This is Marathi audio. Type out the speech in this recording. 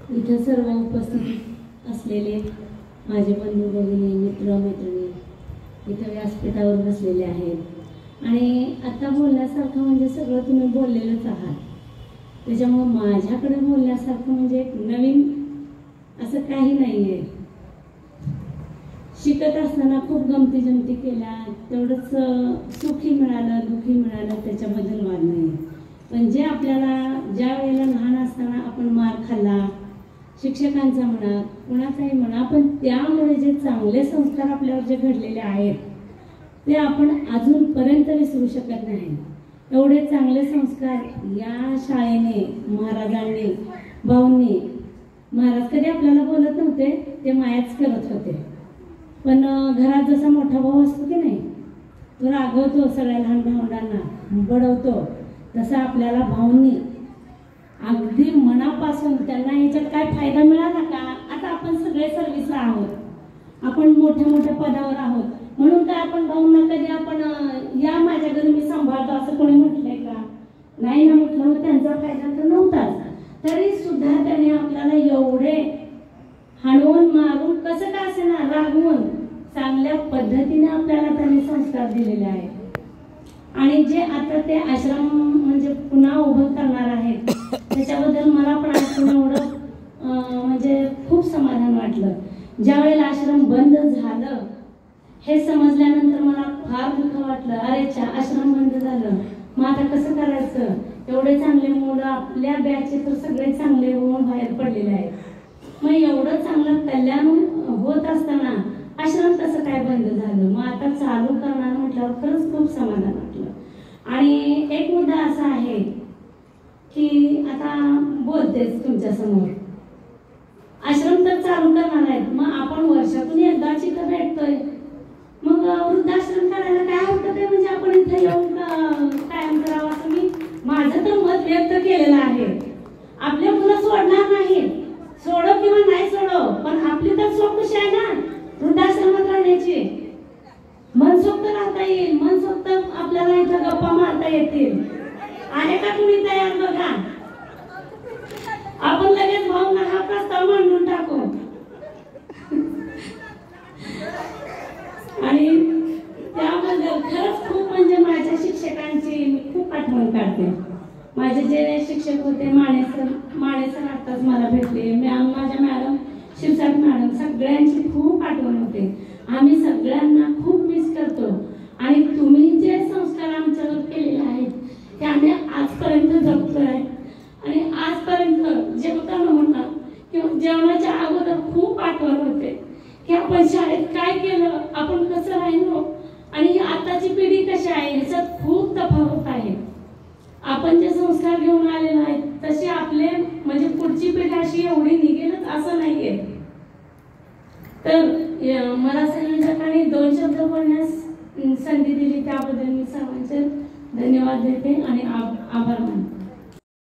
इथे सर्व उपस्थित असलेले माझे बंधू भगिनी मित्र मैत्रिणी इथे व्यासपीठावर बसलेले आहेत आणि आता बोलण्यासारखं म्हणजे सगळं तुम्ही बोललेलंच आहात। त्याच्यामुळे माझ्याकडे बोलण्यासारखं म्हणजे नवीन असं काही नाहीये। शिकत असताना खूप गमती जमती केल्या, तेवढंच सुखी मिळालं दुखी मिळालं त्याच्याबद्दल वाद नाही। पण जे आपल्याला ज्या वेळेला लहान असताना आपण मार खाल्ला, शिक्षकांचा म्हणा कुणाचाही म्हणा, पण त्यामुळे जे चांगले संस्कार आपल्यावर जे घडलेले आहेत ते आपण अजूनपर्यंत विसरू शकत नाही। एवढे चांगले संस्कार या शाळेने, महाराजांनी, भाऊंनी, महाराज कधी आपल्याला बोलत नव्हते, ते मायाच करत होते। पण घरात जसा मोठा भाऊ असतो की नाही, तो रागवतो सगळ्या लहान भावंडांना, बडवतो, तसा आपल्याला भाऊंनी अगदी मनापासून त्यांना याच्यात काय फायदा मिळाला का, आता आपण सगळे सर्व्हिसला आहोत, आपण मोठ्या मोठ्या पदावर आहोत, म्हणून काय आपण भाऊंना कधी आपण या माझ्या घरी मी सांभाळतो असं कोणी म्हटलंय का? नाही ना म्हटलं, त्यांचा फायदा तर नव्हताच, तरी सुद्धा त्याने आपल्याला एवढे हाणवून मारून कसं का असेना रागवून चांगल्या पद्धतीने आपल्याला त्यांनी संस्कार दिलेले आहेत। आणि जे आता ते आश्रम म्हणजे पुन्हा उभं करणार आहेत त्याच्याबद्दल मला पण ऐकून एवढं म्हणजे खूप समाधान वाटलं। ज्या वेळेला आश्रम बंद झालं हे समजल्यानंतर मला फार दुःख वाटलं, अरे आश्रम बंद झालं, मग आता कसं करायचं? एवढे चांगले मुलं आपल्या बॅचचे तर सगळे चांगले होऊन बाहेर पडलेले आहेत, मग एवढं चांगलं कल्याण होत असताना आश्रम कसं काय बंद झालं? मग आता चालू करणार म्हटल्यावर खरंच खूप समाधान वाटलं। आणि एक मुद्दा असा आहे की आता बोलतेच तुमच्या समोर, आश्रम तर चालू करणार आहेत, मग आपण वर्षातून एकदाच इथं भेटतोय, मग वृद्धाश्रम करायला काय हरकत आहे? म्हणजे आपण इथे येऊन कायम करावं असं मी माझं तर मत व्यक्त केलेलं आहे। आपल्या मुलं सोडणार नाही, सोडो किंवा नाही सोडो, पण आपली तर स्वखुशी आहे ना वृद्धाश्रमात राहण्याची, मनसोक्त राहता येईल, मनसोक्त आपल्याला इथं गप्पा मारता येतील। आहे का तुम्ही तयार? बघा आपण लगेच भाऊंना हा प्रस्ताव मांडून टाकू। आणि त्याबद्दल खरंच खूप म्हणजे माझ्या शिक्षकांची मी खूप आठवण काढते। माझे जे शिक्षक होते माने सर आताच मला भेटले, माझ्या मॅडम शिरसाट मॅडम, सगळ्यांची खूप आठवण होते। आम्ही सगळ्यांना खूप मिस करतो आणि तुम्ही जे संस्कार आमच्यावर केलेले आहेत ते आम्ही आजपर्यंत जपतोय। आणि आजपर्यंत जेवताना म्हणा किंवा जेवणाच्या अगोदर खूप आठवण होते की आपण शाळेत काय केलं, आपण कसं राहिलो आणि आताची पिढी कशी आहे, ह्याच्यात खूप तफावत आहे। आपण जे संस्कार घेऊन आलेले आहेत तसे आपले म्हणजे पुढची पिढी अशी एवढी निघेलच असं नाहीये। तर मला संयोजकांनी 2 शब्द बोलण्यास संधी दिली त्याबद्दल मी सर्वांचे धन्यवाद देते आणि आभार मानते।